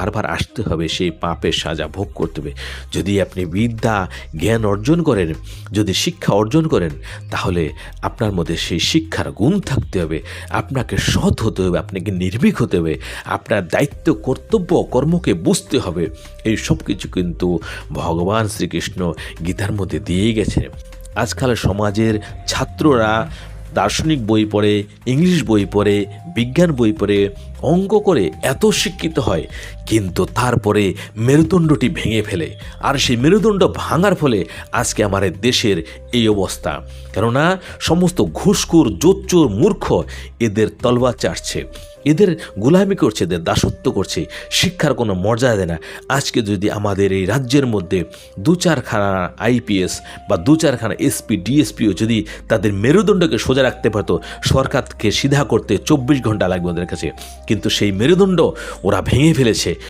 বারবার আসতে হবে, সেই পাপের সাজা ভোগ করতে হবে। যদি আপনি বিদ্যা জ্ঞান অর্জন করেন, যদি শিক্ষা অর্জন করেন, তাহলে আপনার মধ্যে সেই শিক্ষার গুণ থাকতে হবে, আপনাকে সৎ হতে হবে, আপনাকে নির্ভীক হতে হবে, আপনার দায়িত্ব কর্তব্য কর্মকে বুঝতে হবে। এই সব কিছু কিন্তু ভগবান শ্রীকৃষ্ণ গীতার মধ্যে দিয়ে গেছে। আজকাল সমাজের ছাত্ররা দার্শনিক বই পড়ে, ইংলিশ বই পড়ে, বিজ্ঞান বই পড়ে, অঙ্ক করে এত শিক্ষিত হয়, কিন্তু তারপরে মেরুদণ্ডটি ভেঙে ফেলে। আর সেই মেরুদণ্ড ভাঙার ফলে আজকে আমাদের দেশের এই অবস্থা। কেননা সমস্ত ঘুষখোর, জোচ্চোর, মূর্খ এদের তলবার চাটছে, এদের গোলামি করছে, এদের দাসত্ব করছে, শিক্ষার কোনো মর্যাদা দেয় না। আজকে যদি আমাদের এই রাজ্যের মধ্যে 2-4খানা আইপিএস বা 2-4খানা এসপি ডিএসপিও যদি তাদের মেরুদণ্ডকে সোজা রাখতে পারতো, সরকারকে সিধা করতে 24 ঘন্টা লাগবে ওদের কাছে, কিন্তু সেই মেরুদণ্ড ওরা ভেঙে ফেলেছে।